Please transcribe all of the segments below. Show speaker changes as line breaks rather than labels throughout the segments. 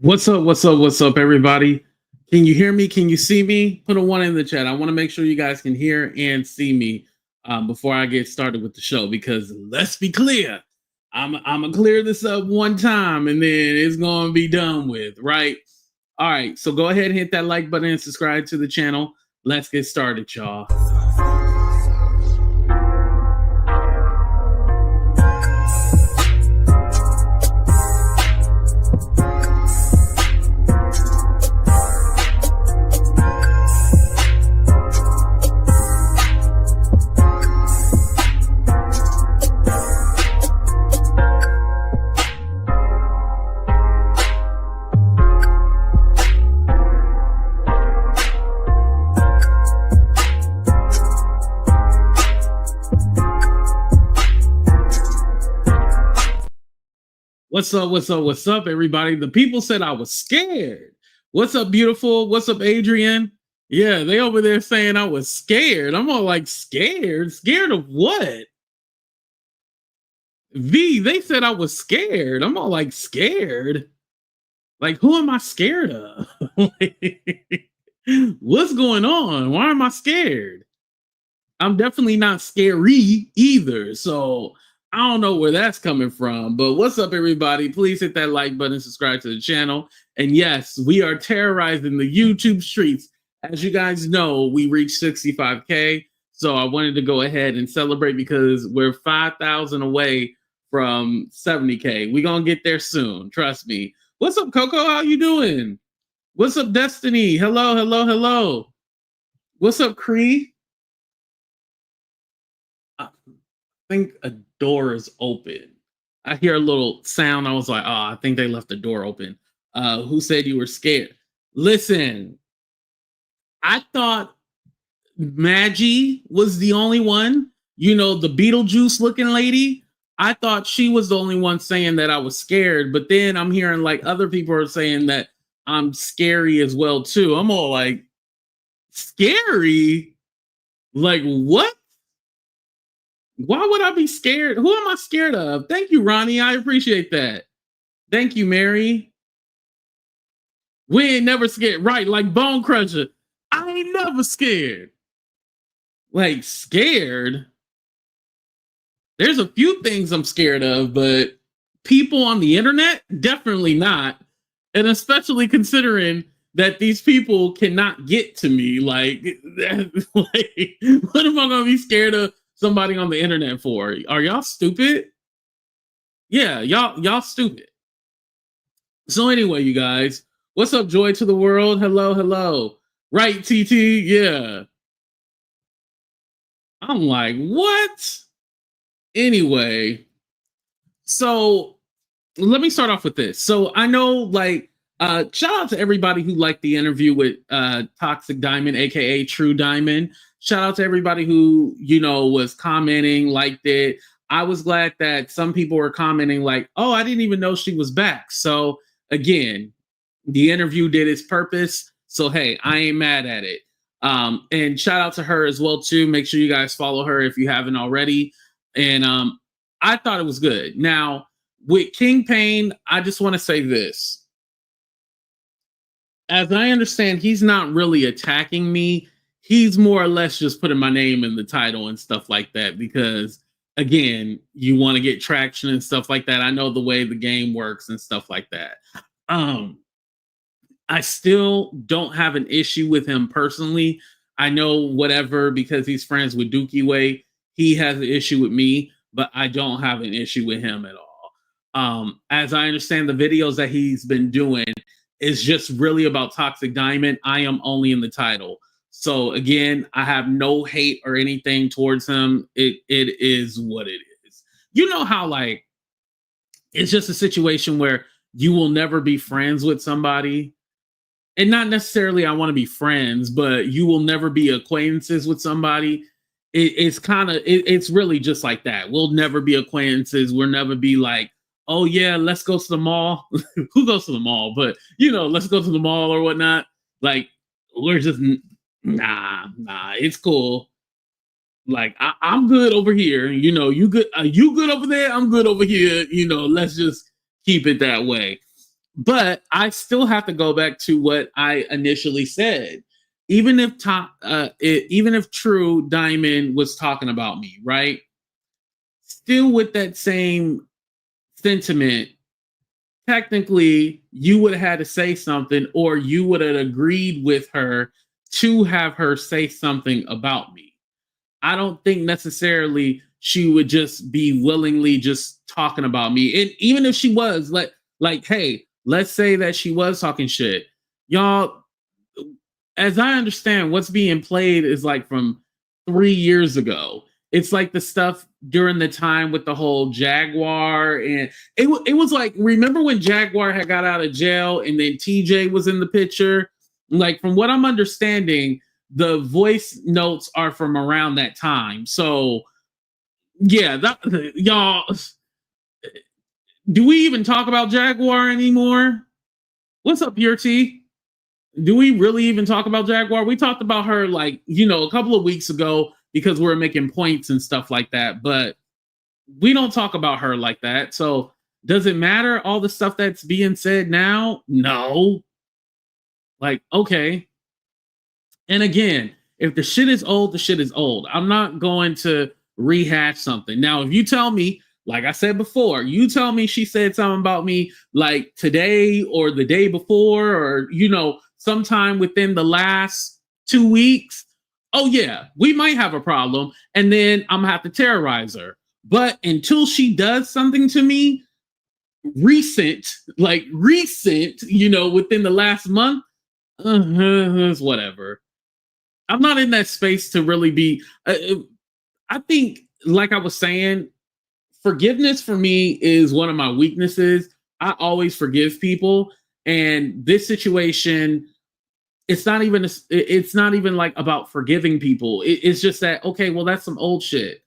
What's up? What's up? What's up, everybody? Can you hear me? Can you see me? Put a one in the chat. I want to make sure you guys can hear and see me before I get started with the show. Because let's be clear, I'm gonna clear this up one time and then it's gonna be done with, right? All right. So go ahead and hit that like button and subscribe to the channel. Let's get started, y'all. What's up? What's up? What's up, everybody? The people said I was scared. What's up, beautiful? What's up, Adrian? Yeah, they over there saying I was scared. I'm all like, scared? Scared of what? V, they said I was scared. I'm all like, scared? Like, who am I scared of? What's going on? Why am I scared? I'm definitely not scary either. So I don't know where that's coming from. But what's up, everybody? Please hit that like button, subscribe to the channel. And yes, we are terrorizing the YouTube streets. As you guys know, we reached 65K. So I wanted to go ahead and celebrate because we're 5,000 away from 70K. We're going to get there soon. Trust me. What's up, Coco? How you doing? What's up, Destiny? Hello, hello, hello. What's up, Cree? I think a door is open. I hear a little sound. I was like, oh, I think they left the door open. Who said you were scared? Listen, I thought Madgie was the only one, you know, the Beetlejuice looking lady. I thought she was the only one saying that I was scared, but then I'm hearing like other people are saying that I'm scary as well too. I'm all like, scary? Like what? Why would I be scared? Who am I scared of? Thank you, Ronnie. I appreciate that. Thank you, Mary. We ain't never scared. Right, like Bone Crusher. I ain't never scared. Like, scared? There's a few things I'm scared of, but people on the internet, definitely not. And especially considering that these people cannot get to me. Like what am I going to be scared of somebody on the internet for? Are y'all stupid? Yeah, y'all stupid. So anyway, you guys, what's up, joy to the world? Hello, hello. Right, TT? Yeah. I'm like, what? Anyway, so let me start off with this. So I know, like, shout out to everybody who liked the interview with Toxic Diamond, aka Truh Diamond. Shout out to everybody who, you know, was commenting, liked it. I was glad that some people were commenting like, oh, I didn't even know she was back. So again, the interview did its purpose. So hey, I ain't mad at it. And shout out to her as well too. Make sure you guys follow her if you haven't already. And I thought it was good. Now with King Pain, I just want to say this. As I understand, he's not really attacking me. He's more or less just putting my name in the title and stuff like that because, again, you want to get traction and stuff like that. I know the way the game works and stuff like that. I still don't have an issue with him personally. I know whatever, because he's friends with Dookie Way, he has an issue with me, but I don't have an issue with him at all. As I understand the videos that he's been doing, is just really about Toxic Diamond. I am only in the title. So again, I have no hate or anything towards him. It is what it is. You know how like it's just a situation where you will never be friends with somebody. And not necessarily I want to be friends, but you will never be acquaintances with somebody. It's really just like that. We'll never be acquaintances. We'll never be like, oh yeah, let's go to the mall. Who goes to the mall? But you know, let's go to the mall or whatnot. Like, we're just nah, it's cool. Like, I'm good over here. You know, you good over there? I'm good over here. You know, let's just keep it that way. But I still have to go back to what I initially said. Even if Truh Diamond was talking about me, right? Still with that same sentiment, technically you would have had to say something, or you would have agreed with her to have her say something about me. I don't think necessarily she would just be willingly just talking about me. And even if she was, like, hey, let's say that she was talking shit. Y'all, as I understand, what's being played is like from 3 years ago. It's like the stuff during the time with the whole Jaguar, and it was like, remember when Jaguar had got out of jail and then TJ was in the picture? Like, from what I'm understanding, the voice notes are from around that time. So yeah, y'all, do we even talk about Jaguar anymore? What's up, Pure T? Do we really even talk about Jaguar? We talked about her, like, a couple of weeks ago because we are making points and stuff like that, but we don't talk about her like that. So does it matter all the stuff that's being said now? No. Like, okay. And again, if the shit is old, the shit is old. I'm not going to rehash something. Now, if you tell me, like I said before, you tell me she said something about me like today or the day before, or, sometime within the last 2 weeks, oh yeah, we might have a problem. And then I'm gonna have to terrorize her. But until she does something to me recent, within the last month, whatever. I'm not in that space to really be. I think, like I was saying, forgiveness for me is one of my weaknesses. I always forgive people, and this situation, it's not even. It's not even like about forgiving people. It's just that, okay, well, that's some old shit.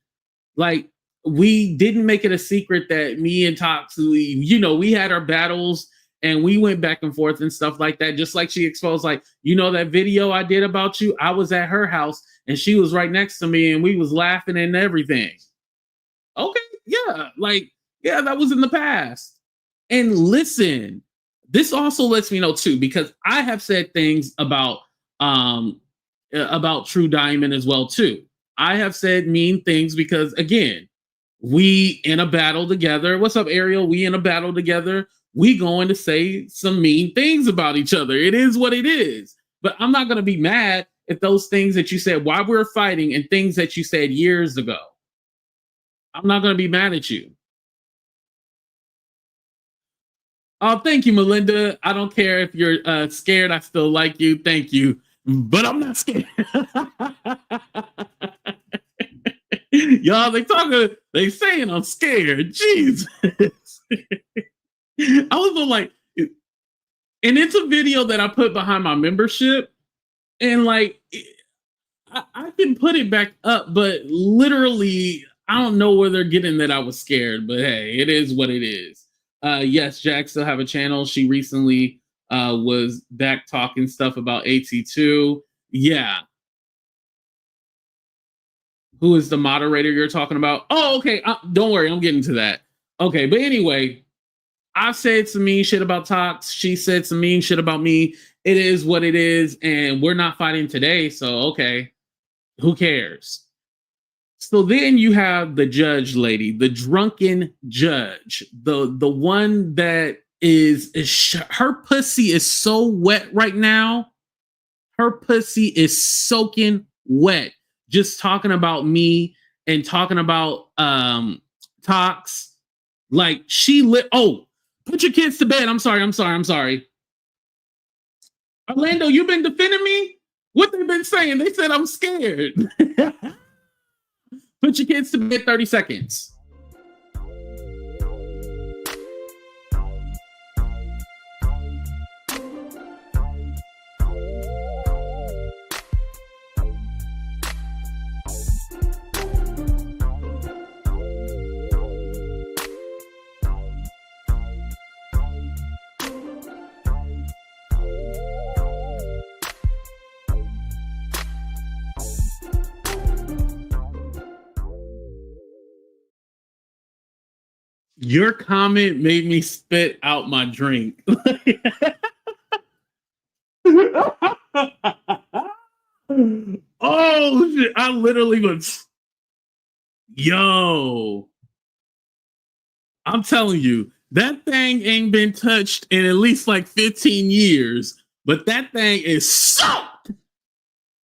Like, we didn't make it a secret that me and Tox, we had our battles and we went back and forth and stuff like that. Just like she exposed, like, that video I did about you, I was at her house and she was right next to me and we was laughing and everything. Okay, yeah, yeah, that was in the past. And listen, this also lets me know too, because I have said things about Truh Diamond as well too. I have said mean things because, again, we in a battle together. What's up, Ariel? We in a battle together. We going to say some mean things about each other. It is what it is. But I'm not going to be mad if those things that you said while we were fighting and things that you said years ago, I'm not going to be mad at you. Oh, thank you, Melinda. I don't care if you're scared. I still like you. Thank you. But I'm not scared. Y'all, they saying I'm scared. Jesus. I was like, and it's a video that I put behind my membership, and like, I can put it back up, but literally, I don't know where they're getting that I was scared. But hey, it is what it is. Yes, Jack still have a channel. She recently was back talking stuff about AT2. Yeah. Who is the moderator you're talking about? Oh, okay. Don't worry, I'm getting to that. Okay, but anyway, I said some mean shit about Tox. She said some mean shit about me. It is what it is, and we're not fighting today, so okay. Who cares? So then you have the judge lady, the drunken judge, the one that is her pussy is so wet right now. Her pussy is soaking wet. Just talking about me and talking about Tox. Like, she lit. Oh, put your kids to bed. I'm sorry. Orlando, you've been defending me? What they been saying? They said I'm scared. Put your kids to bed 30 seconds. Your comment made me spit out my drink. Oh shit! I literally was. Yo, I'm telling you, that thing ain't been touched in at least like 15 years. But that thing is soaked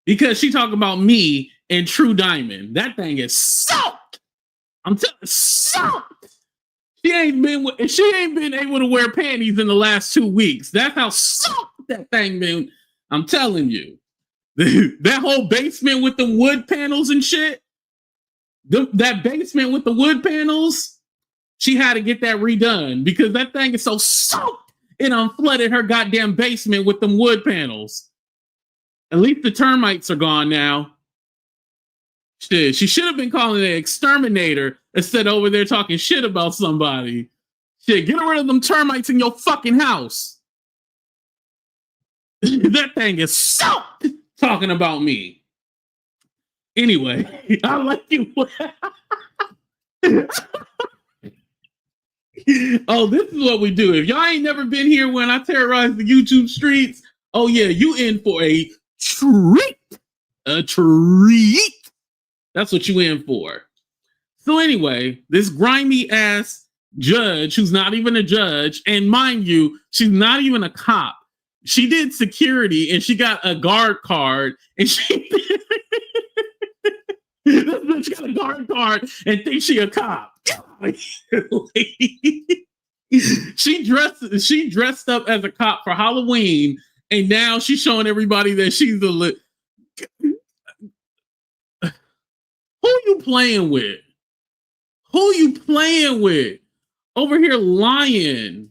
because she talking about me and Truh Diamond. That thing is soaked. I'm telling you, soaked. She ain't been able to wear panties in the last 2 weeks. That's how soaked that thing been. I'm telling you. That whole basement with the wood panels and shit. That basement with the wood panels, she had to get that redone because that thing is so soaked it flooded her goddamn basement with them wood panels. At least the termites are gone now. Shit, she should have been calling it an exterminator instead of over there talking shit about somebody. Shit, get rid of them termites in your fucking house. That thing is soaked talking about me. Anyway, I like you. Oh, this is what we do. If y'all ain't never been here when I terrorize the YouTube streets, oh yeah, you in for a treat. A treat. That's what you in for. So anyway, this grimy ass judge who's not even a judge, and mind you, she's not even a cop. She did security and she got a guard card and she this bitch got a guard card and thinks she a cop. She dressed up as a cop for Halloween and now she's showing everybody that she's a who you playing with? Who you playing with? Over here lying.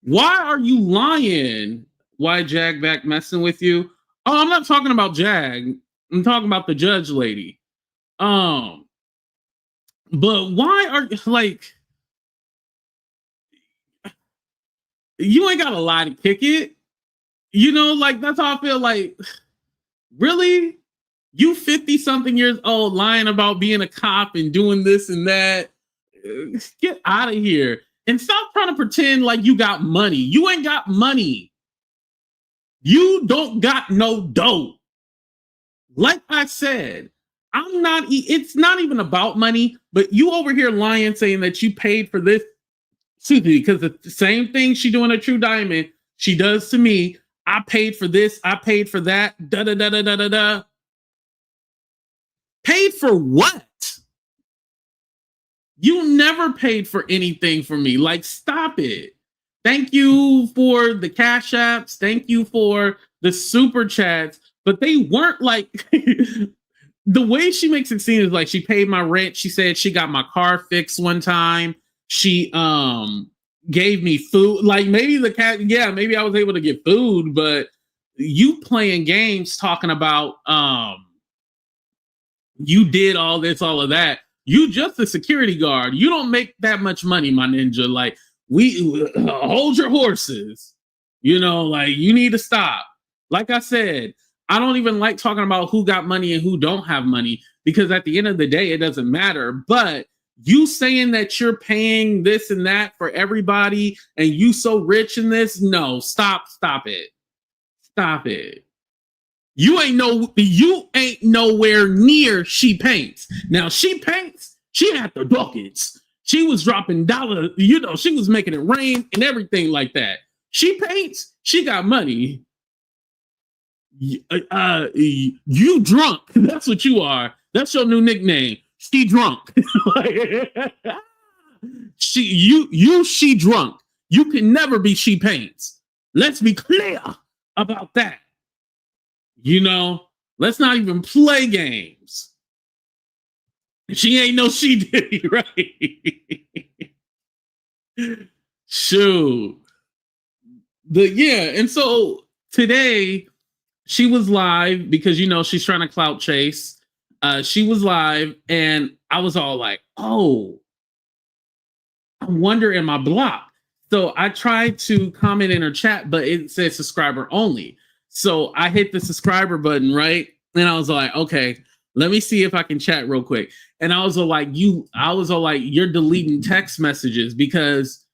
Why are you lying? Why Jag back messing with you? Oh, I'm not talking about Jag. I'm talking about the judge lady. But why are like you ain't got a lie to kick it? You know, like that's how I feel like really? You 50 something years old lying about being a cop and doing this and that. Get out of here and stop trying to pretend like you got money. You ain't got money. You don't got no dough. Like I said, it's not even about money, but you over here lying saying that you paid for this. Because the same thing she doing a Truh Diamond, she does to me. I paid for this, I paid for that, da da da da da da da. Paid for what? You never paid for anything for me. Like, stop it. Thank you for the cash apps. Thank you for the super chats. But they weren't like the way she makes it seem is like she paid my rent. She said she got my car fixed one time. She gave me food. Like maybe maybe I was able to get food, but you playing games talking about you did all this, all of that. You just a security guard. You don't make that much money, my ninja. Like, we hold your horses. You know, like you need to stop. Like I said, I don't even like talking about who got money and who don't have money because at the end of the day, it doesn't matter. But you saying that you're paying this and that for everybody and you so rich in this, no, stop it. Stop it. You ain't nowhere near she paints. Now she paints, she had the buckets. She was dropping dollars, you know, she was making it rain and everything like that. She paints, she got money. You drunk. That's what you are. That's your new nickname. She drunk. She drunk. You can never be she paints. Let's be clear about that. You know, let's not even play games. She ain't no she did, right? Shoot. And so today she was live because you know she's trying to clout chase. She was live and I was all like, oh, I wonder am I blocked? So I tried to comment in her chat, but it said subscriber only. So I hit the subscriber button, right? And I was like, okay, Let me see if I can chat real quick. And I was all like, you're deleting text messages because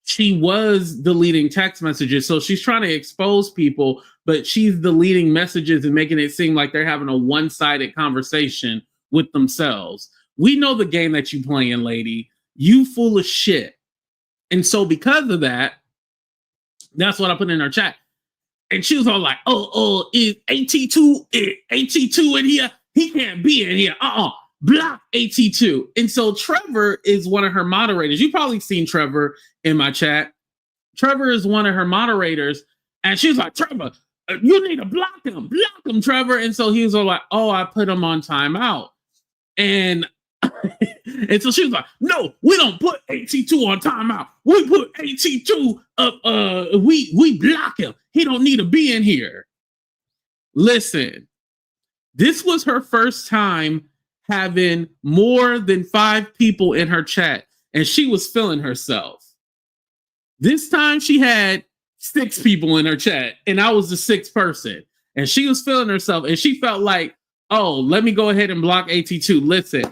she was deleting text messages. So she's trying to expose people, but she's deleting messages and making it seem like they're having a one-sided conversation with themselves. We know the game that you playing, lady. You full of shit. And so because of that, that's what I put in our chat. And she was all like, is AT2 in here? He can't be in here. Block AT2. And so Trevor is one of her moderators. You've probably seen Trevor in my chat. Trevor is one of her moderators. And she's like, Trevor, you need to block him. Block him, Trevor. And so he was all like, I put him on timeout. And and so she was like, no, we don't put AT2 on timeout. We put AT2 up, we block him. He don't need to be in here. Listen, this was her first time having more than 5 people in her chat, and she was feeling herself. This time she had 6 people in her chat, and I was the 6th person. And she was feeling herself, and she felt like, let me go ahead and block AT2. Listen,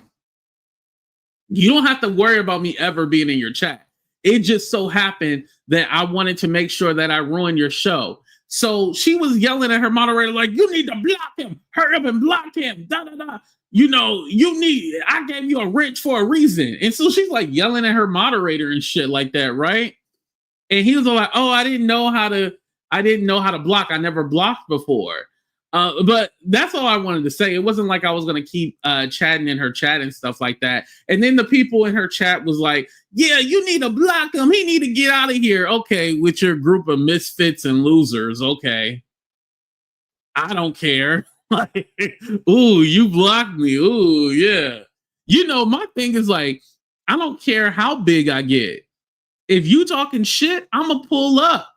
you don't have to worry about me ever being in your chat. It just so happened that I wanted to make sure that I ruined your show. So she was yelling at her moderator, like, you need to block him. Hurry up and block him. Da, da, da. I gave you a wrench for a reason. And so she's like yelling at her moderator and shit like that, right? And he was like, I didn't know how to block. I never blocked before. But that's all I wanted to say. It wasn't like I was going to keep chatting in her chat and stuff like that. And then the people in her chat was like, yeah, you need to block him. He need to get out of here. Okay, with your group of misfits and losers. Okay. I don't care. Like, ooh, you blocked me. Ooh, yeah. My thing is like, I don't care how big I get. If you talking shit, I'm going to pull up.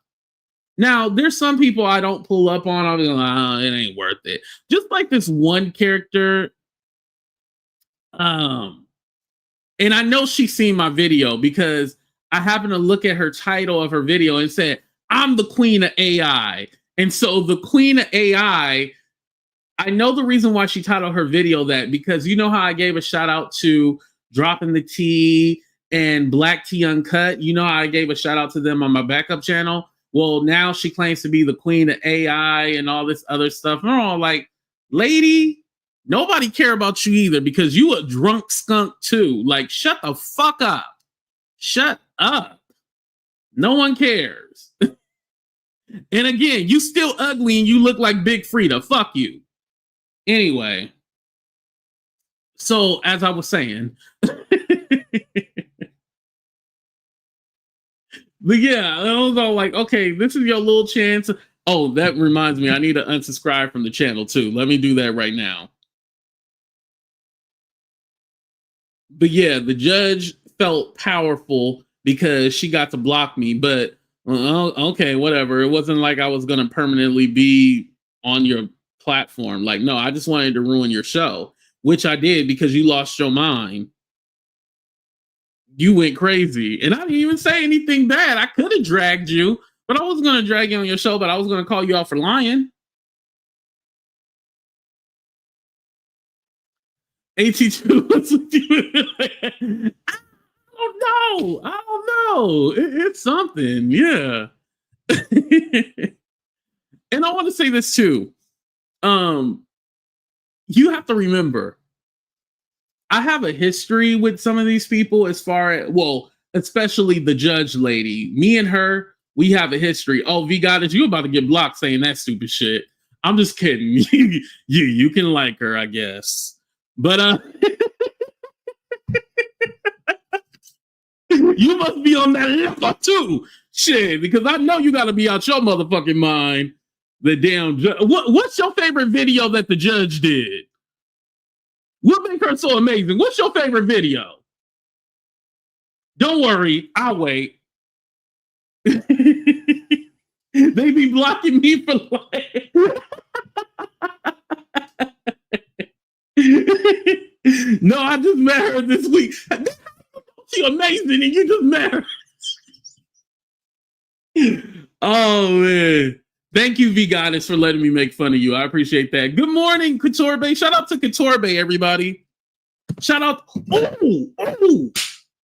Now, there's some people I don't pull up on. I'll be like, it ain't worth it. Just like this one character. And I know she's seen my video because I happened to look at her title of her video and said, I'm the queen of AI. And so the queen of AI, I know the reason why she titled her video that, because you know how I gave a shout out to Dropping the Tea and Black Tea Uncut. You know how I gave a shout out to them on my backup channel. Well, now she claims to be the queen of AI and all this other stuff. And I'm all like, lady, nobody care about you either because you a drunk skunk too. Like, shut the fuck up. Shut up. No one cares. And again, you still ugly and you look like Big Frida. Fuck you. Anyway. So, as I was saying... But yeah, I was all like, okay, this is your little chance. Oh, that reminds me, I need to unsubscribe from the channel too. Let me do that right now. But yeah, the judge felt powerful because she got to block me. But okay, whatever. It wasn't like I was going to permanently be on your platform. Like, no, I just wanted to ruin your show, which I did because you lost your mind. You went crazy. And I didn't even say anything bad. I could have dragged you, but I wasn't going to drag you on your show, but I was going to call you out for lying. AT2, what's with you? I don't know. It's something. Yeah. And I want to say this too. You have to remember, I have a history with some of these people as far as, well, especially the judge lady. Me and her, we have a history. Oh, V Goddess, you about to get blocked saying that stupid shit. I'm just kidding. You can like her, I guess. But you must be on that level too. Shit, because I know you got to be out your motherfucking mind. The damn judge. What's your favorite video that the judge did? What make her so amazing? What's your favorite video? Don't worry, I'll wait. They be blocking me for life. No, I just met her this week. She's amazing, and you just met her. Oh man, Thank you, Veganis, for letting me make fun of you. I appreciate that. Good morning, Couture Bay. Shout out to Couture Bay, everybody. Shout out. Oh,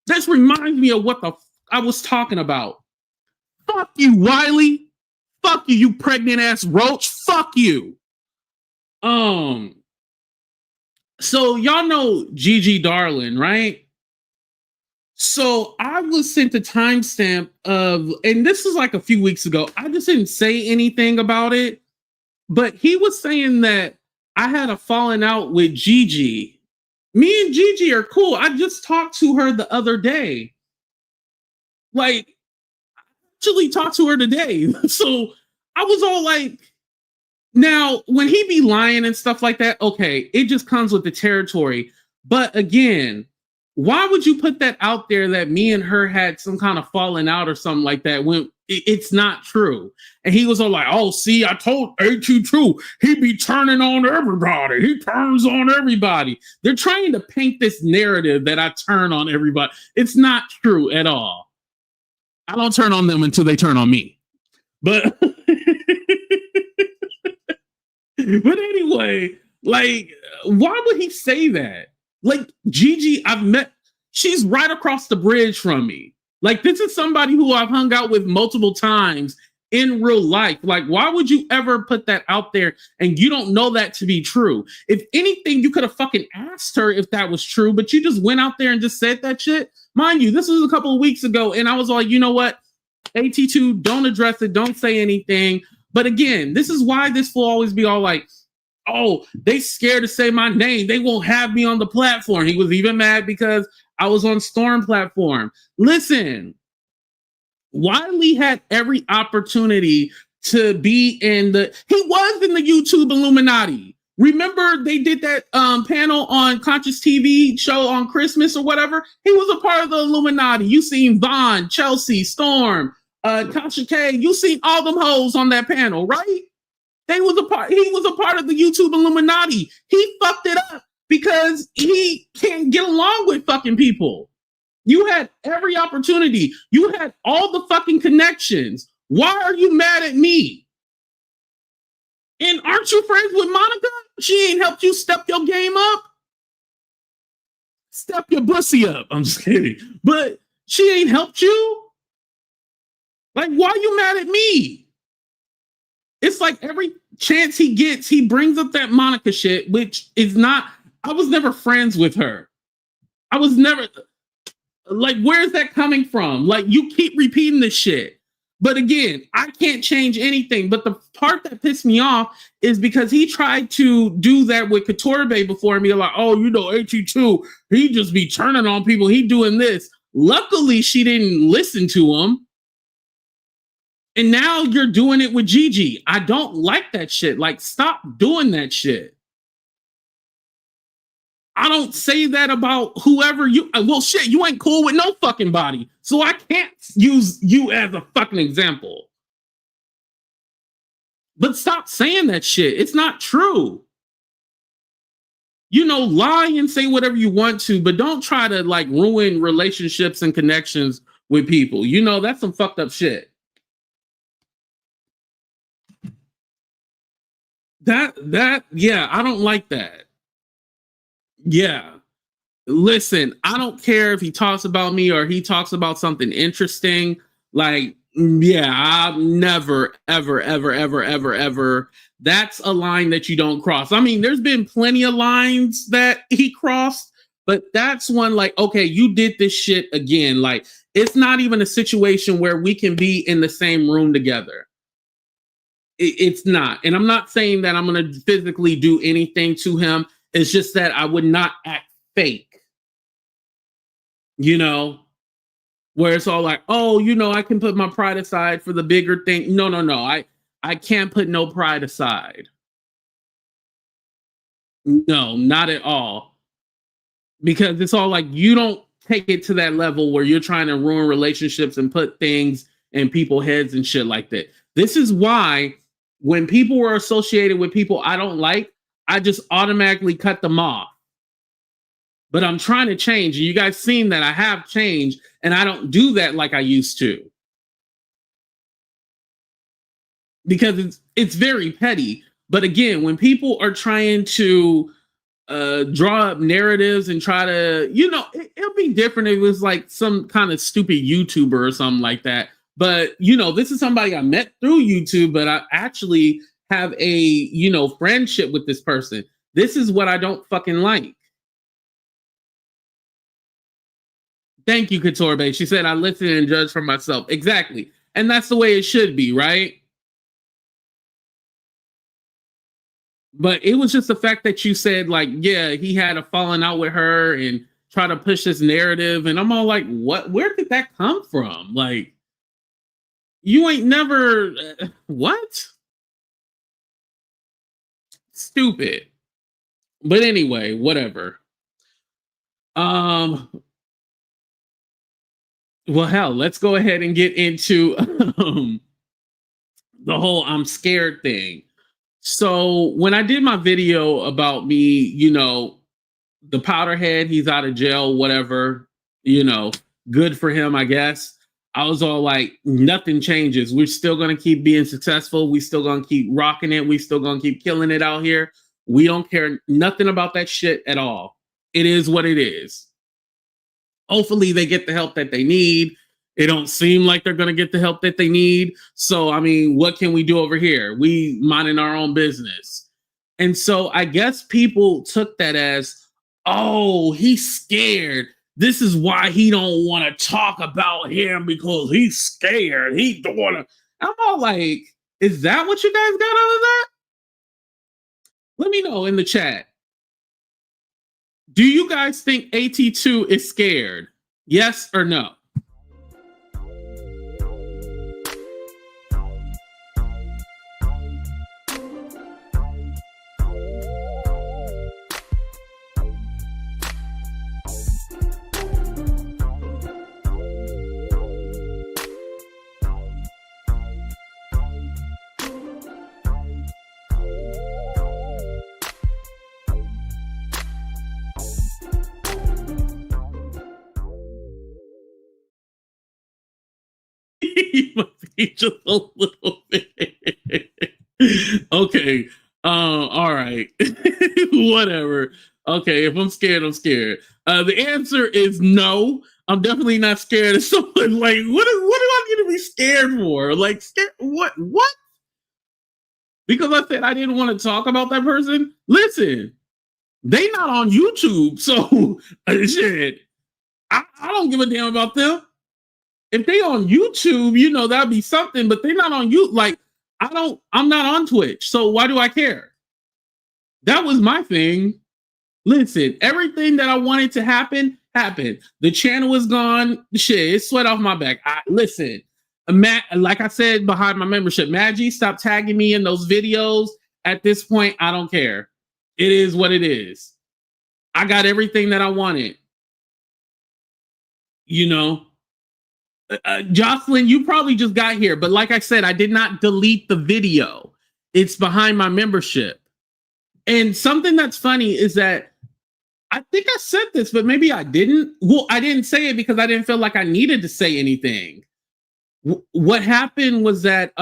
this reminds me of what the I was talking about. Fuck you, Wiley. Fuck you, you pregnant ass roach. Fuck you. So y'all know Gigi Darling, right? So I was sent a timestamp of, and this is like a few weeks ago. I just didn't say anything about it, but he was saying that I had a falling out with Gigi. Me and Gigi are cool. I just talked to her the other day. Like, actually talked to her today. So I was all like, now when he be lying and stuff like that, okay, it just comes with the territory. But again, why would you put that out there that me and her had some kind of falling out or something like that when it's not true? And he was all like, oh, see, I told AT2, he be turning on everybody. He turns on everybody. They're trying to paint this narrative that I turn on everybody. It's not true at all. I don't turn on them until they turn on me. But anyway, like, why would he say that? Like, Gigi, she's right across the bridge from me. Like, this is somebody who I've hung out with multiple times in real life. Like, why would you ever put that out there and you don't know that to be true? If anything, you could have fucking asked her if that was true, but you just went out there and just said that shit. Mind you, this was a couple of weeks ago, and I was like, you know what? AT2, don't address it, don't say anything. But again, this is why this will always be all like, oh, they scared to say my name. They won't have me on the platform. He was even mad because I was on Storm platform. Listen, Wiley had every opportunity to be he was in the YouTube Illuminati. Remember they did that panel on Conscious TV show on Christmas or whatever? He was a part of the Illuminati. You seen Vaughn, Chelsea, Storm, Tasha K. You seen all them hoes on that panel, right? He was a part of the YouTube Illuminati. He fucked it up because he can't get along with fucking people. You had every opportunity. You had all the fucking connections. Why are you mad at me? And aren't you friends with Monica? She ain't helped you step your game up. Step your bussy up. I'm just kidding. But she ain't helped you. Like, why are you mad at me? It's like every chance he gets, he brings up that Monica shit, which is not, I was never friends with her. I was never, like, where's that coming from? Like, you keep repeating this shit. But again, I can't change anything. But the part that pissed me off is because he tried to do that with Couture Bay before me. Like, oh, you know, AT2, he just be turning on people. He doing this. Luckily, she didn't listen to him. And now you're doing it with Gigi. I don't like that shit. Like, stop doing that shit. I don't say that about whoever you... Well, shit, you ain't cool with no fucking body. So I can't use you as a fucking example. But stop saying that shit. It's not true. You know, lie and say whatever you want to, but don't try to, like, ruin relationships and connections with people. You know, that's some fucked up shit. Yeah, I don't like that. Yeah. Listen, I don't care if he talks about me or he talks about something interesting. Like, yeah, I've never, ever, ever, ever, ever, ever. That's a line that you don't cross. I mean, there's been plenty of lines that he crossed, but that's one like, okay, you did this shit again. Like, it's not even a situation where we can be in the same room together. It's not. And I'm not saying that I'm going to physically do anything to him. It's just that I would not act fake. You know, where it's all like, oh, you know, I can put my pride aside for the bigger thing. No. I can't put no pride aside. No, not at all. Because it's all like, you don't take it to that level where you're trying to ruin relationships and put things in people's heads and shit like that. This is why when people were associated with people I don't like, I just automatically cut them off. But I'm trying to change. And you guys seen that I have changed and I don't do that like I used to. because it's very petty. But again, when people are trying to draw up narratives and try to, it'll be different if it was like some kind of stupid YouTuber or something like that. But this is somebody I met through YouTube, but I actually have a friendship with this person. This is what I don't fucking like. Thank you, Couture. She said I listen and judge for myself. Exactly. And that's the way it should be, right? But it was just the fact that you said, like, yeah, he had a falling out with her and try to push this narrative. And I'm all like, what? Where did that come from? Like, you ain't never, what? Stupid. But anyway, whatever. Well, hell, let's go ahead and get into the whole I'm scared thing. So when I did my video about me, the powderhead, he's out of jail, whatever, good for him, I guess. I was all like, nothing changes. We're still going to keep being successful. We still going to keep rocking it. We still going to keep killing it out here. We don't care nothing about that shit at all. It is what it is. Hopefully they get the help that they need. It don't seem like they're going to get the help that they need. So, I mean, what can we do over here? We minding our own business. And so I guess people took that as, oh, he's scared. This is why he don't want to talk about him, because he's scared. He don't want to. I'm all like, is that what you guys got out of that? Let me know in the chat. Do you guys think AT2 is scared? Yes or no? Just a little bit. Okay. All right. Whatever. Okay, if I'm scared, I'm scared. The answer is no. I'm definitely not scared of someone. Like, what do I need to be scared for? Like, scared what? What? Because I said I didn't want to talk about that person. Listen, they not on YouTube, so shit. I don't give a damn about them. If they on YouTube, that'd be something, but they're not on you. Like, I'm not on Twitch. So why do I care? That was my thing. Listen, everything that I wanted to happen, happened. The channel is gone. Shit, it's sweat off my back. Listen, like I said, behind my membership, Madgie, stop tagging me in those videos. At this point, I don't care. It is what it is. I got everything that I wanted. Jocelyn, you probably just got here, but like I said, I did not delete the video. It's behind my membership. And something that's funny is that I think I said this, but maybe I didn't. Well, I didn't say it because I didn't feel like I needed to say anything. What happened was that,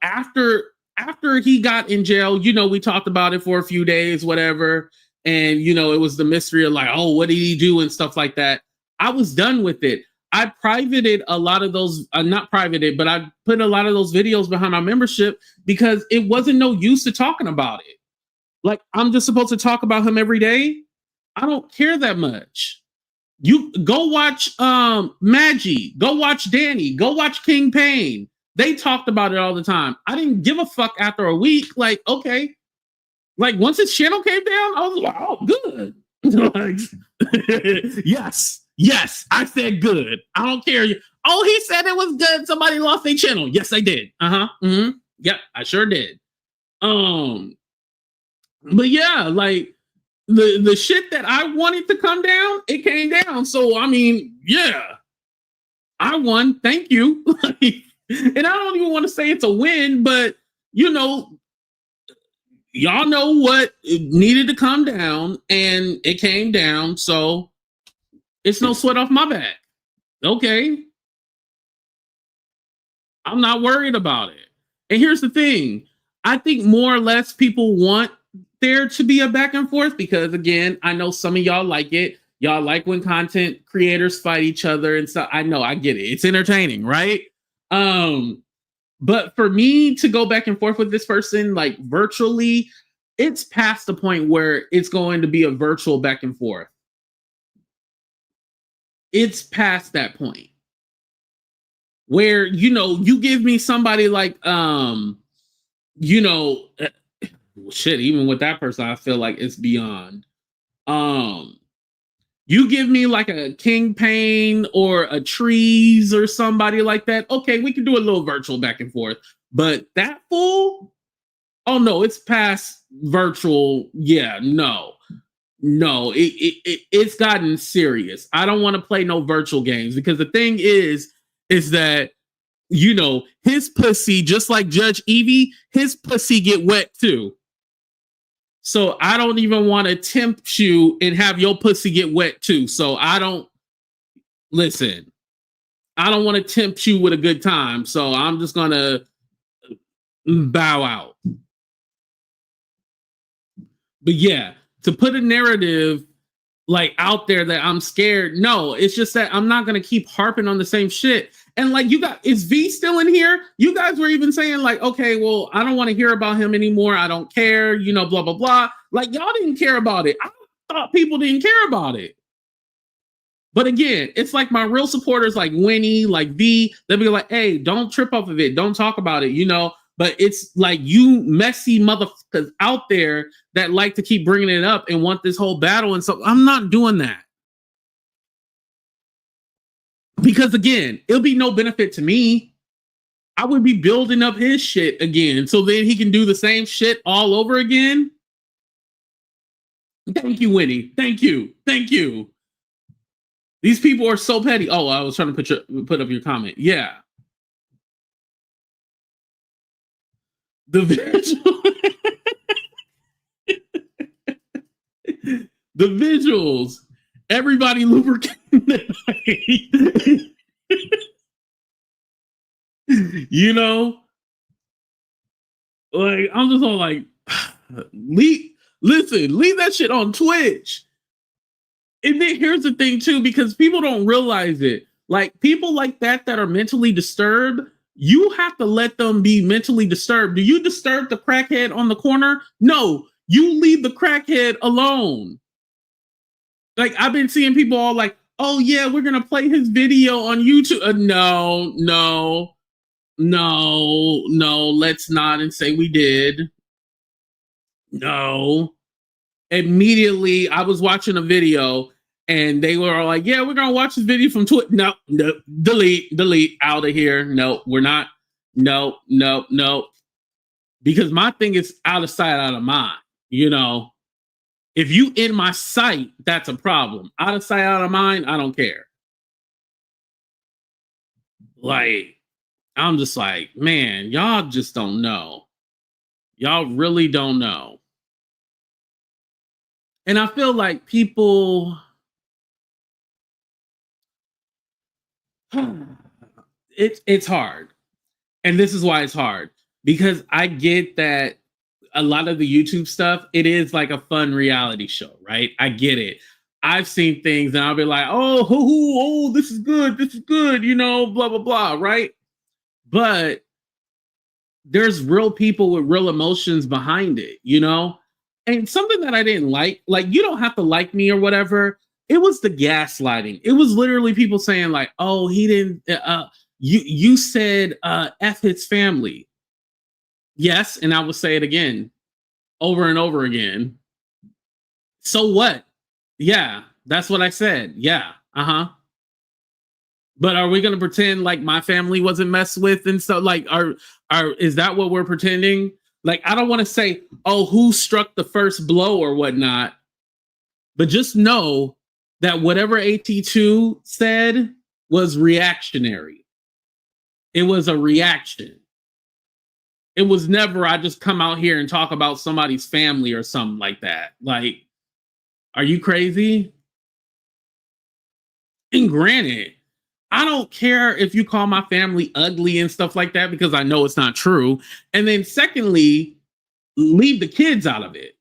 after he got in jail, we talked about it for a few days, whatever. And, it was the mystery of like, oh, what did he do and stuff like that. I was done with it. I privated a lot of those, not privated, but I put a lot of those videos behind my membership because it wasn't no use to talking about it. Like, I'm just supposed to talk about him every day. I don't care that much. You go watch Madgie, go watch Danny, go watch King Payne. They talked about it all the time. I didn't give a fuck after a week. Like, okay. Like, once his channel came down, I was like, oh, good. Yes, I said good. I don't care. Oh, he said it was good. Somebody lost their channel. Yes, they did. Mm-hmm. Yep, I sure did. But yeah, like the shit that I wanted to come down, it came down. So I mean, yeah, I won. Thank you. And I don't even want to say it's a win, but y'all know what needed to come down, and it came down. So it's no sweat off my back. Okay. I'm not worried about it. And here's the thing. I think more or less people want there to be a back and forth because again, I know some of y'all like it. Y'all like when content creators fight each other and stuff. I know, I get it. It's entertaining, right? But for me to go back and forth with this person like virtually, it's past the point where it's going to be a virtual back and forth. It's past that point where, you know, you give me somebody like, you know, shit, even with that person, I feel like it's beyond. You give me like a King Payne or a Trees or somebody like that. Okay, we can do a little virtual back and forth. But that fool, oh no, it's past virtual. Yeah, no, it's gotten serious. I don't want to play no virtual games because the thing is that, you know, his pussy, just like Judge Evie, his pussy get wet too. So I don't even want to tempt you and have your pussy get wet too. So I don't listen. I don't want to tempt you with a good time. So I'm just gonna bow out. But yeah, to put a narrative like out there that I'm scared. No, it's just that I'm not gonna keep harping on the same shit. And like, you got, is V still in here? You guys were even saying like, okay, well, I don't want to hear about him anymore. I don't care, you know, blah, blah, blah. Like, y'all didn't care about it. I thought people didn't care about it. But again, it's like my real supporters like Winnie, like V, they'll be like, hey, don't trip off of it. Don't talk about it, you know? But it's like you messy motherfuckers out there that like to keep bringing it up and want this whole battle. And so I'm not doing that. Because again, it'll be no benefit to me. I would be building up his shit again. So then he can do the same shit all over again. Thank you, Winnie. Thank you. Thank you. These people are so petty. Oh, I was trying to put up your comment. Yeah. The visual. The visuals. Everybody lubricating. You know, like I'm just all like, leave that shit on Twitch. And then here's the thing too, because people don't realize it. Like people like that are mentally disturbed, you have to let them be mentally disturbed. Do you disturb the crackhead on the corner? No, you leave the crackhead alone. Like I've been seeing people all like, oh yeah, we're gonna play his video on YouTube. No, let's not and say we did. No. Immediately, I was watching a video and they were like, yeah, we're gonna watch this video from Twitter. No, delete, out of here. No, we're not. No. Because my thing is out of sight, out of mind. You know, if you in my sight, that's a problem. Out of sight, out of mind, I don't care. Like, I'm just like, man, y'all just don't know. Y'all really don't know. And I feel like people, it's hard. And this is why it's hard. Because I get that a lot of the YouTube stuff, it is like a fun reality show, right? I get it. I've seen things and I'll be like, oh, this is good, you know, blah, blah, blah, right? But there's real people with real emotions behind it, you know? And something that I didn't like, you don't have to like me or whatever. It was the gaslighting. It was literally people saying like, oh, he didn't, you said F his family. Yes, and I will say it again, over and over again. So what? Yeah, that's what I said. Yeah, But are we gonna pretend like my family wasn't messed with and stuff? Like, is that what we're pretending? Like, I don't want to say, oh, who struck the first blow or whatnot, but just know that whatever AT2 said was reactionary. It was a reaction. It was never, I just come out here and talk about somebody's family or something like that. Like, are you crazy? And granted, I don't care if you call my family ugly and stuff like that because I know it's not true. And then secondly, leave the kids out of it.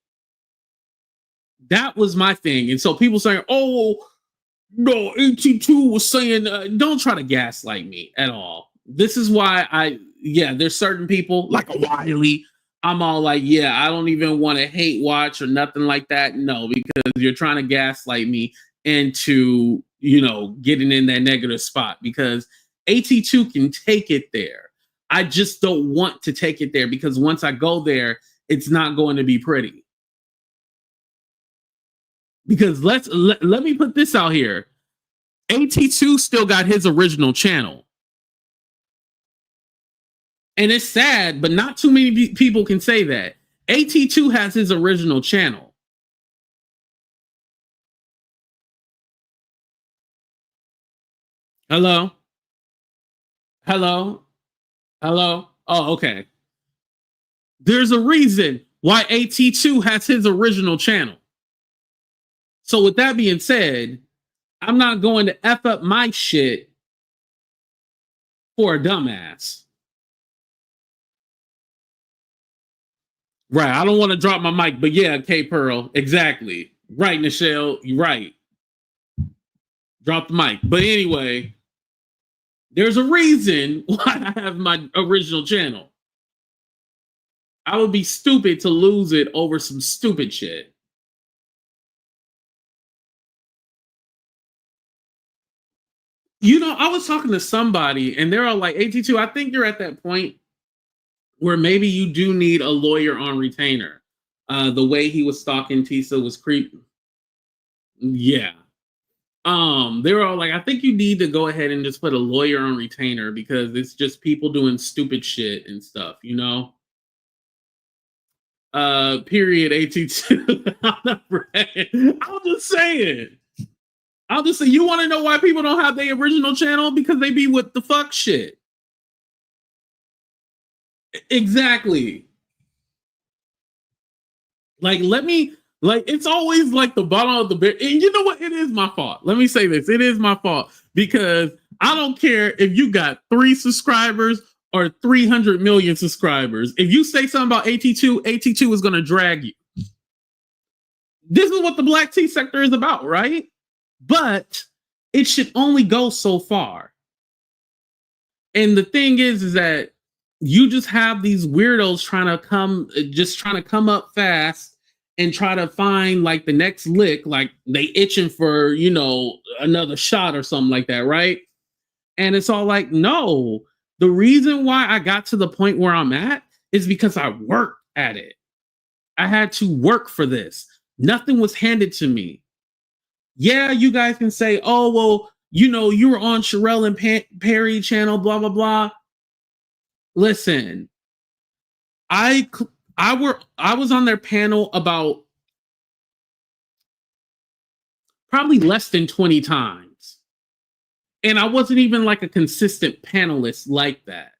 That was my thing. And so people saying, oh, no, AT2 was saying, don't try to gaslight me at all. This is why there's certain people like a Wiley. I'm all like, yeah, I don't even want to hate watch or nothing like that. No, because you're trying to gaslight me into, getting in that negative spot because AT2 can take it there. I just don't want to take it there because once I go there, it's not going to be pretty. Because let me put this out here. AT2 still got his original channel. And it's sad, but not too many people can say that. AT2 has his original channel. Hello? Hello? Hello? Oh, okay. There's a reason why AT2 has his original channel. So with that being said, I'm not going to F up my shit for a dumbass. Right. I don't want to drop my mic, but yeah, K Pearl. Exactly. Right, Nichelle. You're right. Drop the mic. But anyway, there's a reason why I have my original channel. I would be stupid to lose it over some stupid shit. I was talking to somebody and they're all like, AT2, I think you're at that point where maybe you do need a lawyer on retainer. The way he was stalking Tisa was creepy. Yeah. They were all like, I think you need to go ahead and just put a lawyer on retainer because it's just people doing stupid shit and stuff, Period AT2. I'm just saying. You want to know why people don't have their original channel? Because they be with the fuck shit. Exactly. It's always like the bottom of the bear. And you know what? It is my fault. Let me say this. It is my fault because I don't care if you got 3 subscribers or 300 million subscribers. If you say something about AT2, AT2 is going to drag you. This is what the black tea sector is about, right? But it should only go so far. And the thing is that you just have these weirdos trying to come up fast and try to find like the next lick, like they itching for, another shot or something like that, right? And it's all like, no, the reason why I got to the point where I'm at is because I worked at it. I had to work for this. Nothing was handed to me. Yeah, you guys can say, oh, well, you were on Sherelle and Perry channel, blah, blah, blah. Listen, I was on their panel about probably less than 20 times. And I wasn't even like a consistent panelist like that.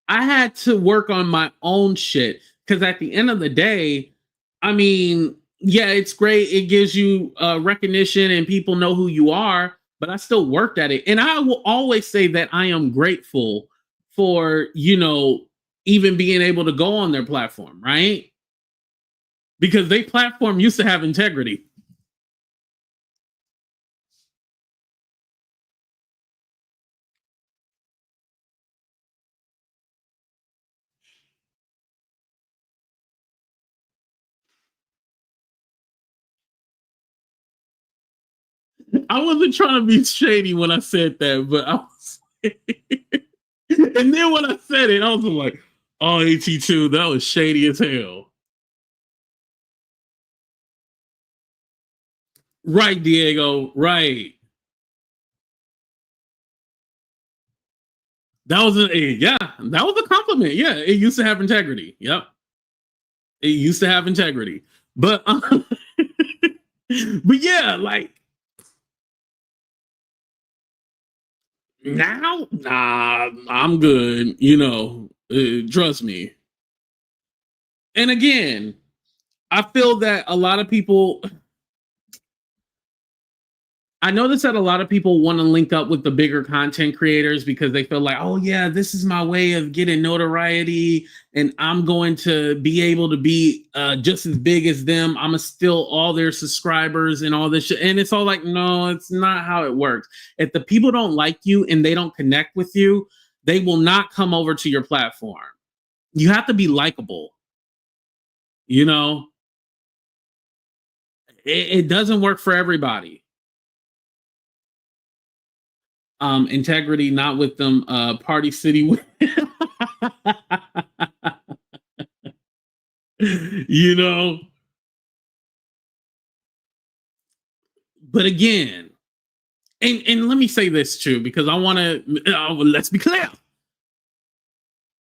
I had to work on my own shit because at the end of the day, I mean, yeah, it's great. It gives you recognition and people know who you are, but I still worked at it. And I will always say that I am grateful for, even being able to go on their platform, right? Because their platform used to have integrity. I wasn't trying to be shady when I said that, but I was. And then when I said it, I was like, oh, AT2, that was shady as hell. Right, Diego, right. That was that was a compliment. Yeah, it used to have integrity. Yep. It used to have integrity. But but yeah, like now, nah, I'm good, trust me. And again, I feel that a lot of people I noticed that a lot of people want to link up with the bigger content creators because they feel like, oh yeah, this is my way of getting notoriety, and I'm going to be able to be just as big as them. I'm gonna steal all their subscribers and all this shit. And it's all like, no, it's not how it works. If the people don't like you and they don't connect with you, they will not come over to your platform. You have to be likable. You know, it doesn't work for everybody. Integrity, not with them Party City. You know, but again, and let me say this too, because I want to let's be clear.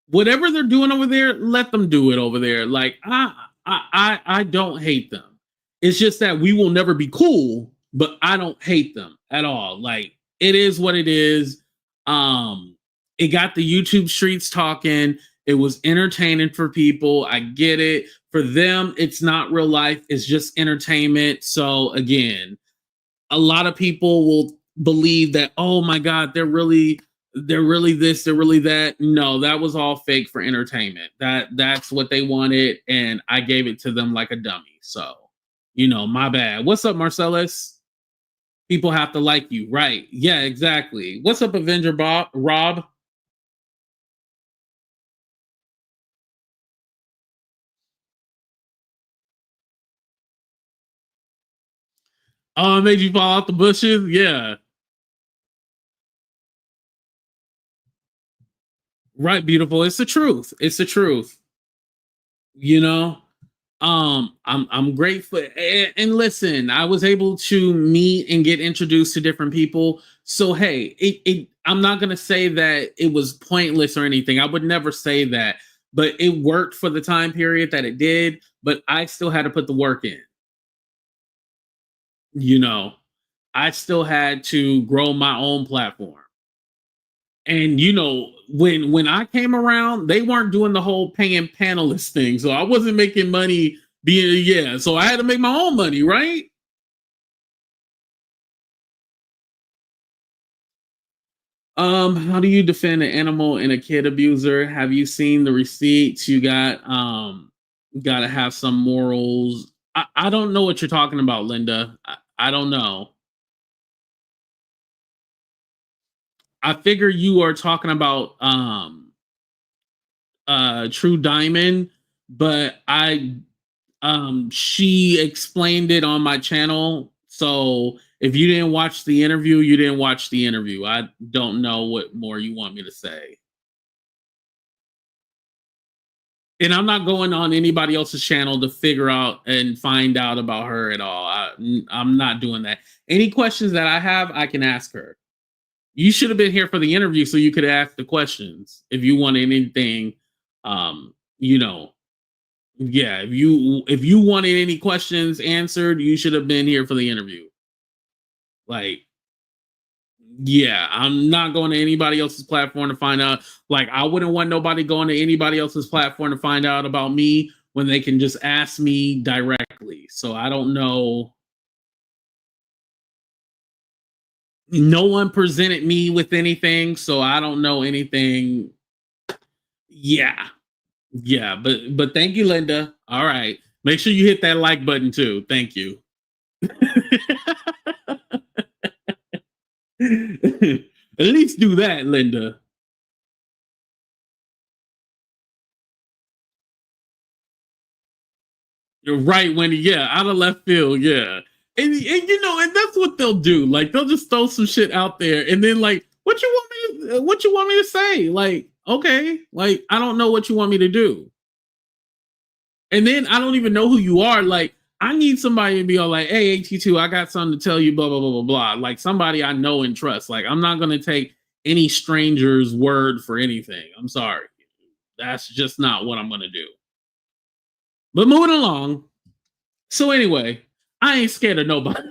Whatever they're doing over there, let them do it over there. Like I don't hate them. It's just that we will never be cool, but I don't hate them at all. Like, it is what it is. It got the YouTube streets talking. It was entertaining for people. I get it. For them, it's not real life. It's just entertainment. So again, a lot of people will believe that, oh my God, they're really this, they're really that. No, that was all fake for entertainment. That's what they wanted, and I gave it to them like a dummy. So, you know, my bad. What's up, Marcellus? People have to like you, right? Yeah, exactly. What's up, Avenger Rob? Oh, it made you fall out the bushes? Yeah. Right, beautiful. It's the truth. It's the truth. You know? I'm grateful. And listen, I was able to meet and get introduced to different people. So hey, I'm not gonna say that it was pointless or anything. I would never say that, but it worked for the time period that it did. But I still had to put the work in. You know, I still had to grow my own platform. And you know, when I came around, they weren't doing the whole paying panelist thing, so I wasn't making money being, yeah. So I had to make my own money, right? How do you defend an animal and a kid abuser? Have you seen the receipts? You gotta have some morals. I don't know what you're talking about, Linda. I don't know. I figure you are talking about Truh Diamond, but I she explained it on my channel. So if you didn't watch the interview, you didn't watch the interview. I don't know what more you want me to say. And I'm not going on anybody else's channel to figure out and find out about her at all. I'm not doing that. Any questions that I have, I can ask her. You should have been here for the interview so you could ask the questions if you wanted anything. You know, yeah, if you wanted any questions answered, you should have been here for the interview. Like, yeah, I'm not going to anybody else's platform to find out. Like, I wouldn't want nobody going to anybody else's platform to find out about me when they can just ask me directly. So I don't know. No one presented me with anything, so I don't know anything. Yeah. Yeah, but thank you, Linda. All right. Make sure you hit that like button too. Thank you. At least do that, Linda. You're right, Wendy. Yeah, out of left field. Yeah. And you know, and that's what they'll do. Like, they'll just throw some shit out there, and then like, what you want me to say? Like, okay, like, I don't know what you want me to do. And then I don't even know who you are. Like, I need somebody to be all like, hey, AT2, I got something to tell you, blah, blah, blah, blah, blah. Like, somebody I know and trust. Like, I'm not gonna take any stranger's word for anything. I'm sorry. That's just not what I'm gonna do. But moving along. So anyway, I ain't scared of nobody.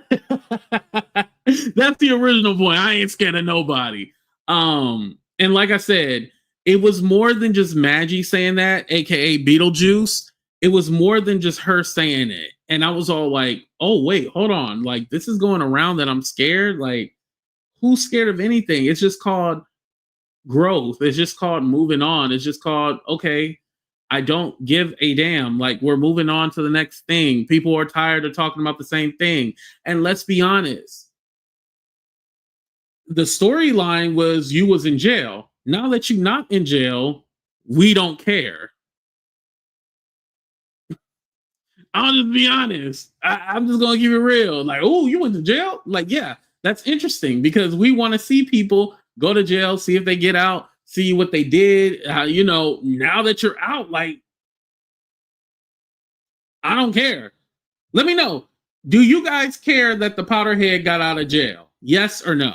That's the original point. I ain't scared of nobody. And like I said, it was more than just Madgie saying that, aka Beetlejuice. It was more than just her saying it. And I was all like, oh, wait, hold on. Like, this is going around that I'm scared. Like, who's scared of anything? It's just called growth. It's just called moving on. It's just called, okay, I don't give a damn. Like, we're moving on to the next thing. People are tired of talking about the same thing. And let's be honest, the storyline was you was in jail. Now that you're not in jail, we don't care. I'll just be honest. I'm just gonna keep it real. Like, oh, you went to jail? Like, yeah, that's interesting because we want to see people go to jail, see if they get out, see what they did. You know, now that you're out, like, I don't care. Let me know. Do you guys care that the powderhead got out of jail? Yes or no?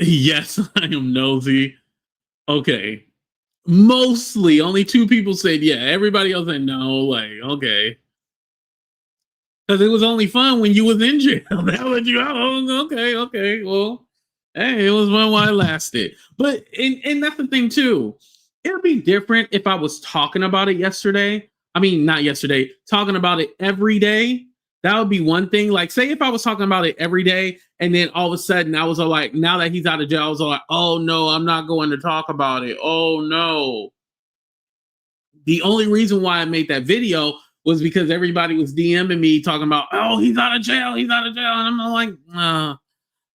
Yes, I am nosy. Okay. Mostly, only two people said yeah. Everybody else said no. Like, okay. Because it was only fun when you was in jail. That was you. Oh, okay, okay. Well, hey, it was fun while it lasted. But and that's the thing too. It would be different if I was talking about it yesterday. I mean, not yesterday. Talking about it every day. That would be one thing. Like, say if I was talking about it every day, and then all of a sudden I was all like, now that he's out of jail, I was all like, oh no, I'm not going to talk about it. Oh no. The only reason why I made that video was because everybody was DMing me talking about, oh, he's out of jail, he's out of jail. And I'm like,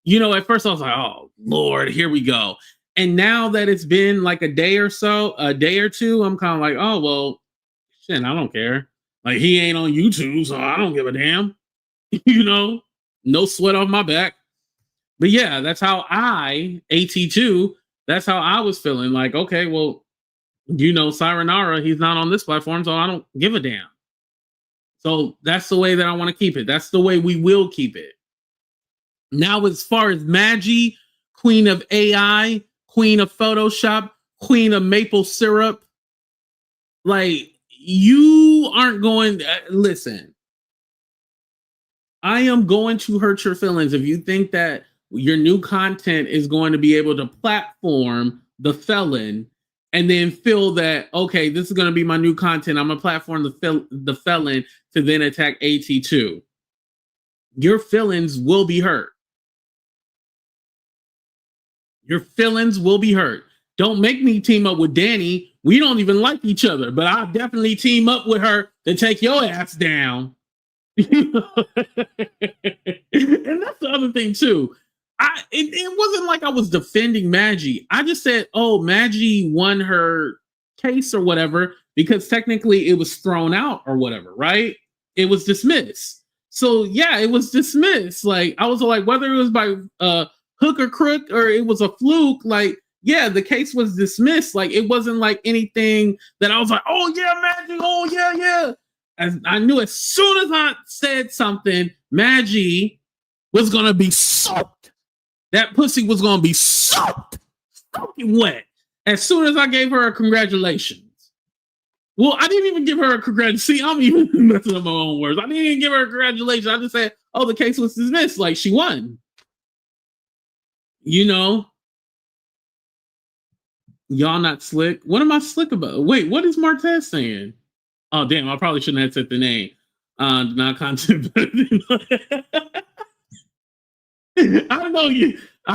you know, at first I was like, oh, Lord, here we go. And now that it's been like a day or so, a day or two, I'm kind of like, oh, well, shit, I don't care. Like, he ain't on YouTube, so I don't give a damn. You know, no sweat off my back. But yeah, that's how AT2, that's how I was feeling. Like, okay, well, you know, Sayonara, he's not on this platform, so I don't give a damn. So that's the way that I want to keep it. That's the way we will keep it. Now, as far as Madgie, queen of AI, queen of Photoshop, queen of maple syrup, like, you aren't going, listen, I am going to hurt your feelings if you think that your new content is going to be able to platform the felon and then feel that, okay, this is going to be my new content. I'm going to platform the felon to then attack AT2. Your feelings will be hurt. Your feelings will be hurt. Don't make me team up with Danny. We don't even like each other, but I'll definitely team up with her to take your ass down. And that's the other thing too. It wasn't like I was defending Madgie. I just said, oh, Madgie won her case or whatever because technically it was thrown out or whatever, right? It was dismissed. So yeah, it was dismissed. Like, I was like, whether it was by hook or crook or it was a fluke, like, yeah, the case was dismissed. Like, it wasn't like anything that I was like, oh yeah, Madgie, oh yeah, yeah. As I knew as soon as I said something, Madgie was gonna be soaked. That pussy was gonna be soaked, soaking wet. As soon as I gave her a congratulations. Well, I didn't even give her a congratulations. See, I'm even messing up my own words. I didn't even give her a congratulations. I just said, oh, the case was dismissed. Like, she won. You know? Y'all not slick. What am I slick about? Wait, what is Martez saying? Oh, damn, I probably shouldn't have said the name. Not content. I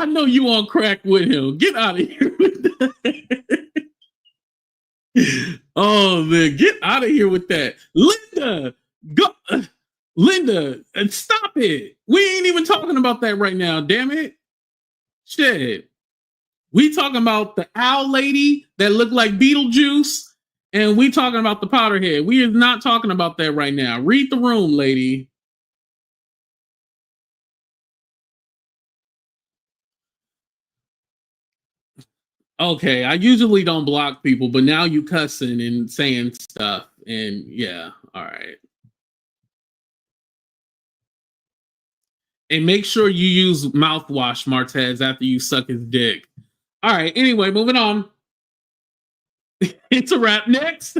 know you on crack with him. Get out of here with that. Oh man, get out of here with that. Linda, go. Linda, stop it. We ain't even talking about that right now, damn it. Shit. We talking about the owl lady that looked like Beetlejuice, and we talking about the powderhead. We are not talking about that right now. Read the room, lady. Okay, I usually don't block people, but now you cussing and saying stuff, and yeah, all right. And make sure you use mouthwash, Martez, after you suck his dick. All right. Anyway, moving on. It's a wrap. Next.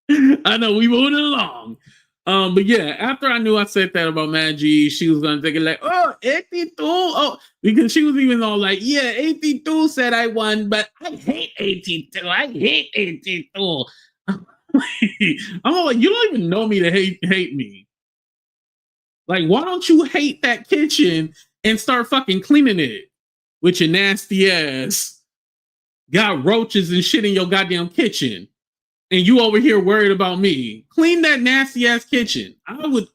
I know we moving along. But yeah, after I knew I said that about Madgie, she was gonna take it like, oh, AT2. Oh, because she was even all like, yeah, AT2 said I won, but I hate AT2. I hate AT2. I'm all like, you don't even know me to hate me. Like, why don't you hate that kitchen and start fucking cleaning it with your nasty ass? Got roaches and shit in your goddamn kitchen. And you over here worried about me. Clean that nasty ass kitchen. I would,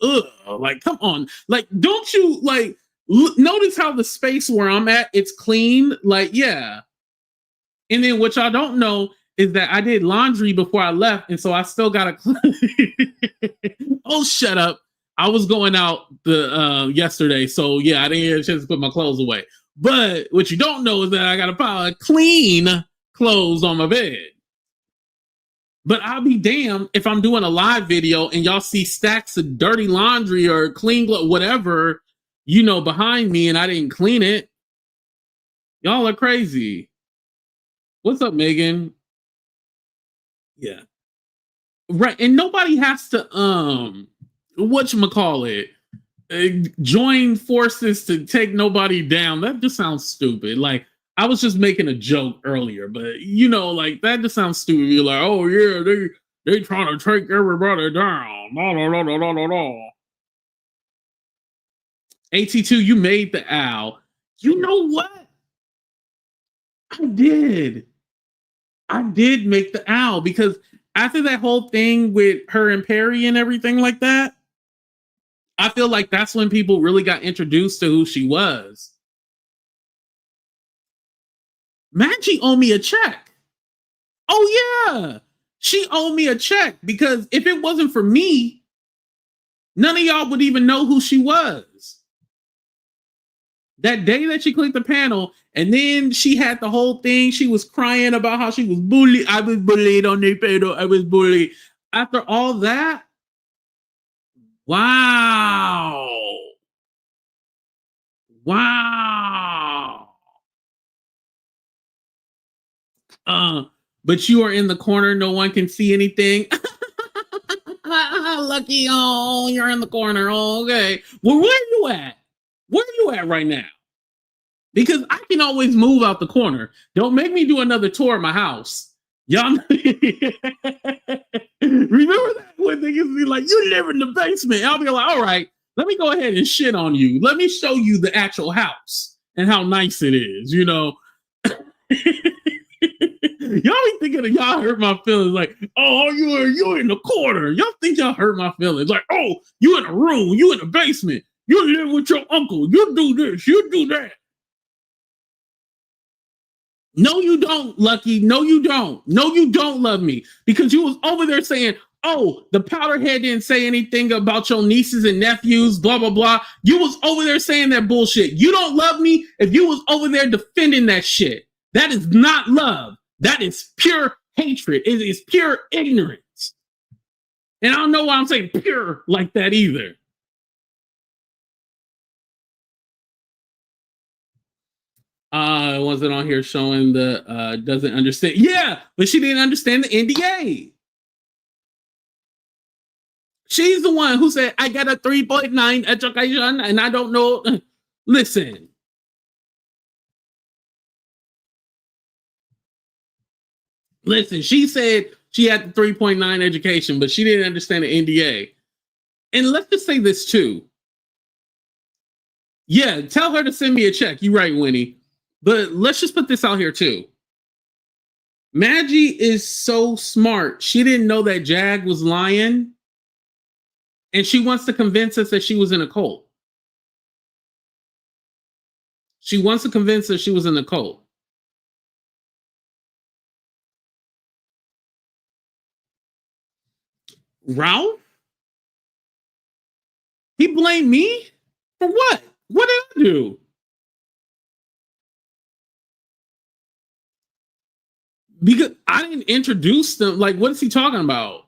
like, come on. Like, don't you, like, notice how the space where I'm at, it's clean? Like, yeah. And then what y'all don't know is that I did laundry before I left, and so I still gotta Oh, shut up. I was going out the yesterday, so yeah, I didn't get a chance to put my clothes away. But what you don't know is that I got a pile of clean clothes on my bed. But I'll be damned if I'm doing a live video and y'all see stacks of dirty laundry or clean whatever, you know, behind me and I didn't clean it. Y'all are crazy. What's up, Megan? Yeah. Right. And nobody has to whatchamacallit, join forces to take nobody down. That just sounds stupid. Like, I was just making a joke earlier, but you know, like that just sounds stupid. You're like, oh yeah, they trying to take everybody down. No, no, no, no, no, no, no. AT2, you made the owl. You know what? I did. I did make the owl because after that whole thing with her and Perry and everything like that, I feel like that's when people really got introduced to who she was. Madgie owed me a check. Oh yeah, she owed me a check because if it wasn't for me, none of y'all would even know who she was. That day that she clicked the panel, and then she had the whole thing. She was crying about how she was bullied. I was bullied on the panel. I was bullied. After all that, wow, wow. But you are in the corner. No one can see anything. Lucky, oh, you're in the corner. Oh, okay. Well, where are you at? Where are you at right now? Because I can always move out the corner. Don't make me do another tour of my house. Y'all remember that when niggas be like, you live in the basement. I'll be like, all right, let me go ahead and shit on you. Let me show you the actual house and how nice it is, you know. Y'all be thinking that y'all hurt my feelings, like, oh, you in the corner. Y'all think y'all hurt my feelings, like, oh, you in a room, you in the basement, you live with your uncle, you do this, you do that. No, you don't, Lucky. No, you don't. No, you don't love me because you was over there saying, oh, the powderhead didn't say anything about your nieces and nephews, blah, blah, blah. You was over there saying that bullshit. You don't love me if you was over there defending that shit. That is not love. That is pure hatred. It is pure ignorance. And I don't know why I'm saying pure like that either. Wasn't on here showing the doesn't understand. Yeah, but she didn't understand the NDA. She's the one who said, I got a 3.9 education and I don't know. Listen. Listen, she said she had the 3.9 education, but she didn't understand the NDA. And let's just say this too. Yeah, tell her to send me a check. You're right, Winnie. But let's just put this out here too. Madgie is so smart. She didn't know that Jag was lying. And she wants to convince us that she was in a cult. She wants to convince us she was in a cult. Ralph? He blamed me? For what? What did I do? Because I didn't introduce them. Like, what is he talking about?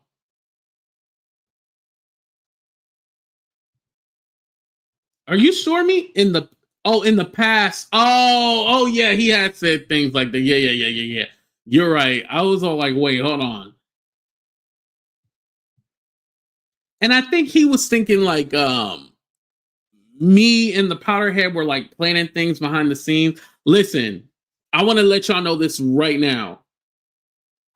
Are you sure me? In the past. Oh yeah, he had said things like that. Yeah. You're right. I was all like, wait, hold on. And I think he was thinking like me and the powderhead were like planning things behind the scenes. Listen, I want to let y'all know this right now.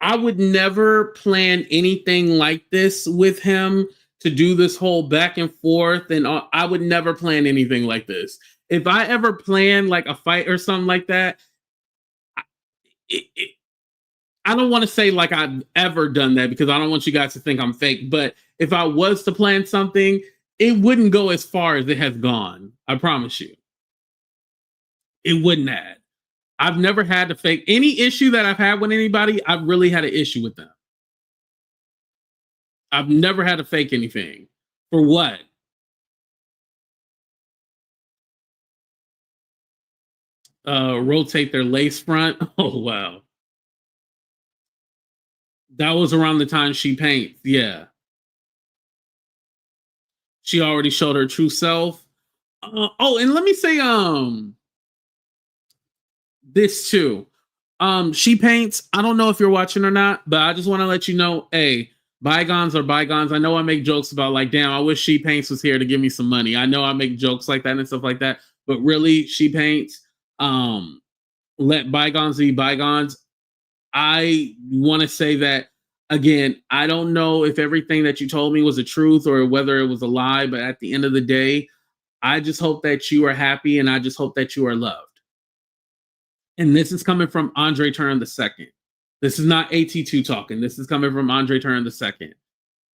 I would never plan anything like this with him to do this whole back and forth. And I would never plan anything like this. If I ever plan like a fight or something like that, it, it, I don't want to say like I've ever done that because I don't want you guys to think I'm fake. But if I was to plan something, it wouldn't go as far as it has gone. I promise you. It wouldn't have. I've never had to fake any issue that I've had with anybody. I've really had an issue with them. I've never had to fake anything. For what? Rotate their lace front. Oh wow. That was around the time she paints. Yeah. She already showed her true self. Oh, and let me say this too. She paints. I don't know if you're watching or not, but I just want to let you know, hey, bygones are bygones. I know I make jokes about like, damn, I wish She Paints was here to give me some money. I know I make jokes like that and stuff like that, but really, She Paints. Let bygones be bygones. I want to say that again. I don't know if everything that you told me was the truth or whether it was a lie, but at the end of the day, I just hope that you are happy and I just hope that you are loved. And this is coming from Andre Turn the Second. This is not AT2 talking. This is coming from Andre Turn the Second.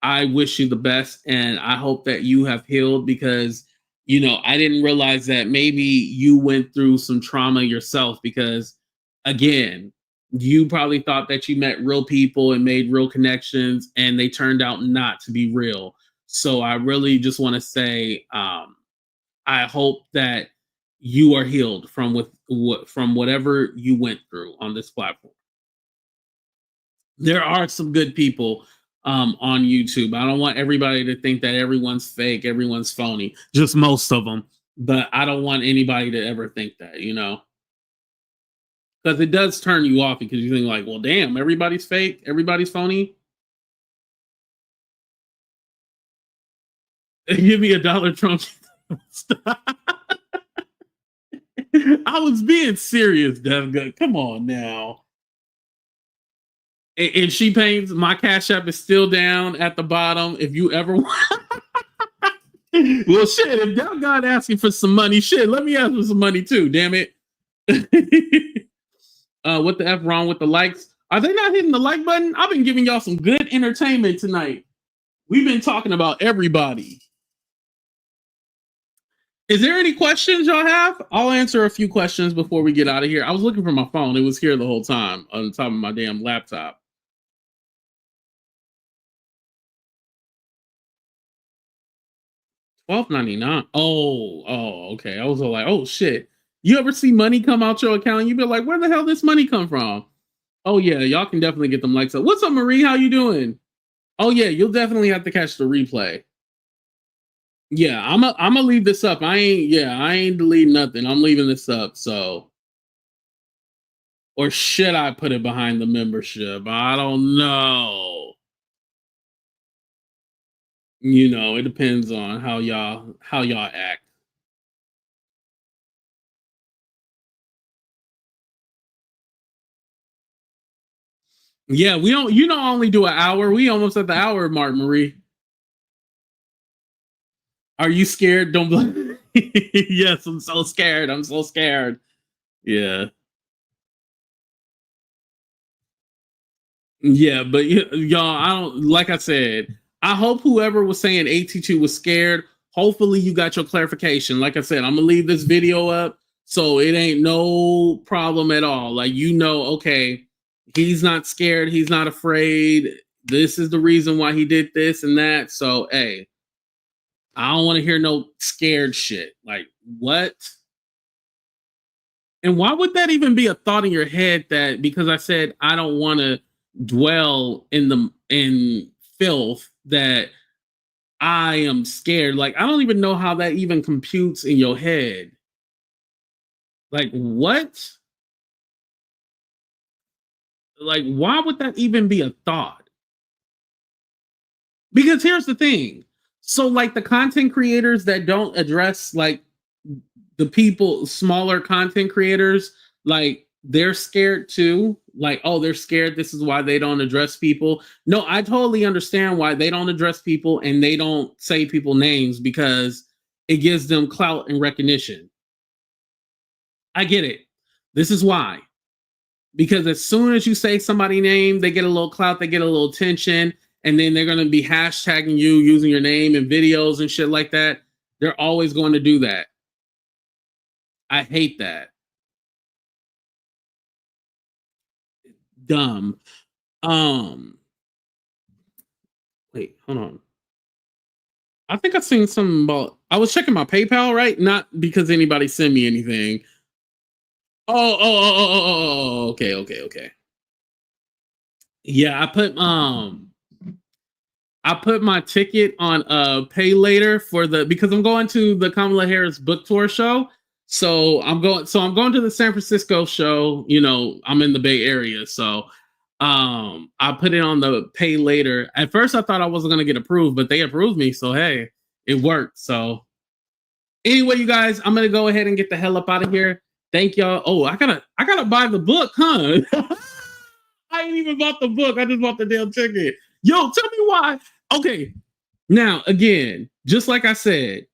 I wish you the best, and I hope that you have healed because I didn't realize that maybe you went through some trauma yourself because, again, you probably thought that you met real people and made real connections, and they turned out not to be real. So I really just want to say, I hope that you are healed from whatever you went through on this platform. There are some good people on YouTube. I don't want everybody to think that everyone's fake, everyone's phony, just most of them. But I don't want anybody to ever think that, because it does turn you off because you think like, well, damn, everybody's fake, everybody's phony. Give me $1, Trump. I was being serious, Dev. Come on now. And She Paints, my Cash App is still down at the bottom. If you ever want. Well, shit, if y'all got asking for some money, shit, let me ask for some money too, damn it. What the F wrong with the likes? Are they not hitting the like button? I've been giving y'all some good entertainment tonight. We've been talking about everybody. Is there any questions y'all have? I'll answer a few questions before we get out of here. I was looking for my phone. It was here the whole time on top of my damn laptop. $12.99. Oh, okay. I was all like, oh shit. You ever see money come out your account and you be like, where the hell this money come from? Oh yeah, y'all can definitely get them likes up. What's up, Marie? How you doing? Oh yeah, you'll definitely have to catch the replay. Yeah, I'm gonna leave this up. I ain't deleting nothing. I'm leaving this up. So, or should I put it behind the membership? I don't know. It depends on how y'all act. Yeah, we don't. Only do an hour. We almost at the hour mark, Marie. Are you scared? Don't blame. Yes, I'm so scared. I'm so scared. Yeah. Yeah, but y'all, I don't like I said, I hope whoever was saying AT2 was scared, hopefully you got your clarification. Like I said, I'm gonna leave this video up so it ain't no problem at all. Like okay, he's not scared, he's not afraid. This is the reason why he did this and that. So hey, I don't want to hear no scared shit. Like what? And why would that even be a thought in your head that because I said I don't want to dwell in filth that I am scared. Like, I don't even know how that even computes in your head. Like, what? Like, why would that even be a thought? Because here's the thing. So, like, the content creators that don't address, like, the people, smaller content creators, like, they're scared too. Like, oh, they're scared. This is why they don't address people. No, I totally understand why they don't address people and they don't say people names, because it gives them clout and recognition. I get it. This is why. Because as soon as you say somebody's name, they get a little clout, they get a little attention, and then they're going to be hashtagging you using your name in videos and shit like that. They're always going to do that. I hate that. Dumb. Wait, hold on. I think I seen something about, I was checking my PayPal, right? Not because anybody sent me anything. Okay. Yeah, I put my ticket on pay later for the, because I'm going to the Kamala Harris book tour show. So I'm going to the San Francisco show. You know, I'm in the Bay Area, so I put it on the pay later. At first I thought I wasn't gonna get approved, but they approved me, so hey, it worked. So anyway, you guys, I'm gonna go ahead and get the hell up out of here. Thank y'all. Oh, I gotta buy the book, huh? I ain't even bought the book. I just bought the damn ticket. Yo, tell me why. Okay, now again, just like I said,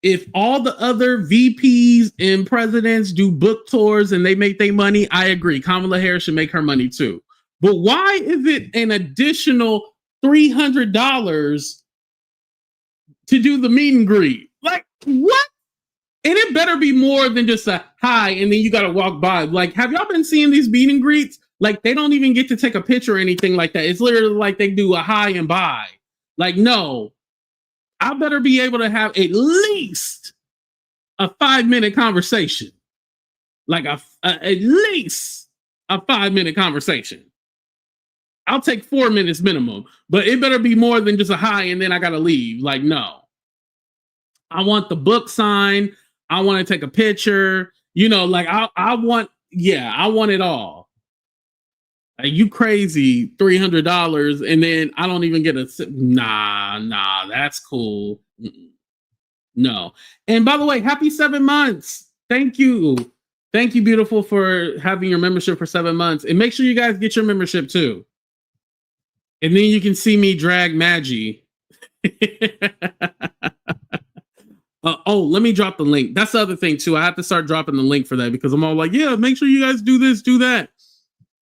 if all the other VPs and presidents do book tours and they make their money, I agree. Kamala Harris should make her money too. But why is it an additional $300 to do the meet and greet? Like, what? And it better be more than just a hi and then you got to walk by. Like, have y'all been seeing these meet and greets? Like, they don't even get to take a picture or anything like that. It's literally like they do a hi and bye. Like, no, I better be able to have at least a 5-minute conversation. Like at least a 5-minute conversation. I'll take 4 minutes minimum, but it better be more than just a hi and then I got to leave. Like, no. I want the book signed. I want to take a picture. You know, like I want it all. Like, you crazy, $300, and then I don't even get a nah. That's cool. No. And by the way, happy 7 months. Thank you, beautiful, for having your membership for 7 months. And make sure you guys get your membership too. And then you can see me drag Madgie. Oh, let me drop the link. That's the other thing too. I have to start dropping the link for that, because I'm all like, yeah, make sure you guys do this, do that.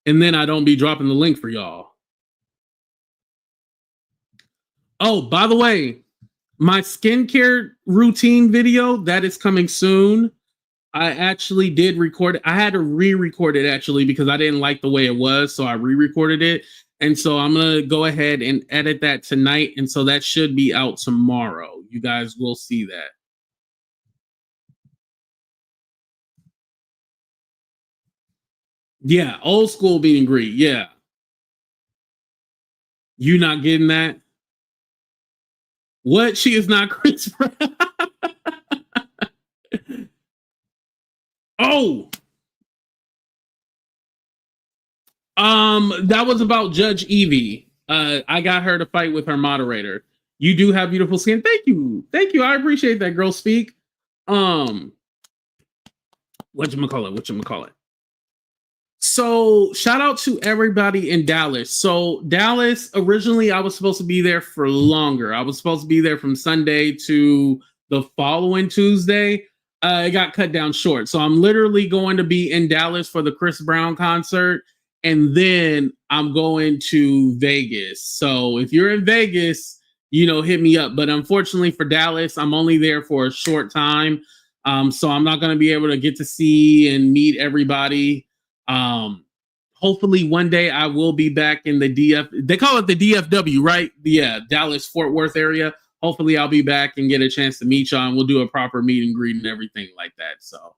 And then I don't be dropping the link for y'all. Oh, by the way, my skincare routine video, that is coming soon. I actually did record it. I had to re-record it actually because I didn't like the way it was. So I re-recorded it. And so I'm going to go ahead and edit that tonight. And so that should be out tomorrow. You guys will see that. Yeah, old school meet and greet. Yeah. You not getting that? What? She is not Chris Brown. Oh. That was about Judge Evie. I got her to fight with her moderator. You do have beautiful skin. Thank you. I appreciate that, girl. Speak. Whatchamacallit? So shout out to everybody in Dallas. So Dallas, originally I was supposed to be there for longer. I was supposed to be there from Sunday to the following Tuesday. It got cut down short. So I'm literally going to be in Dallas for the Chris Brown concert. And then I'm going to Vegas. So if you're in Vegas, hit me up. But unfortunately for Dallas, I'm only there for a short time. So I'm not going to be able to get to see and meet everybody. Hopefully one day I will be back in the they call it the DFW, right? Yeah, Dallas Fort Worth area. Hopefully I'll be back and get a chance to meet y'all, and we'll do a proper meet and greet and everything like that. So,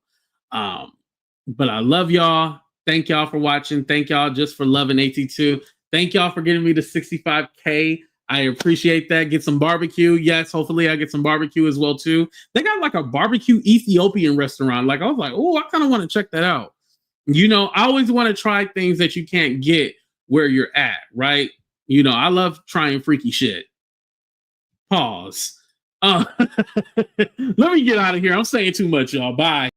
but I love y'all. Thank y'all for watching. Thank y'all just for loving AT2. Thank y'all for getting me to 65K. I appreciate that. Get some barbecue. Yes, hopefully I get some barbecue as well too. They got like a barbecue Ethiopian restaurant. Like I was like, oh, I kind of want to check that out. You know, I always want to try things that you can't get where you're at, right? You know, I love trying freaky shit. Pause. Let me get out of here. I'm saying too much, y'all. Bye.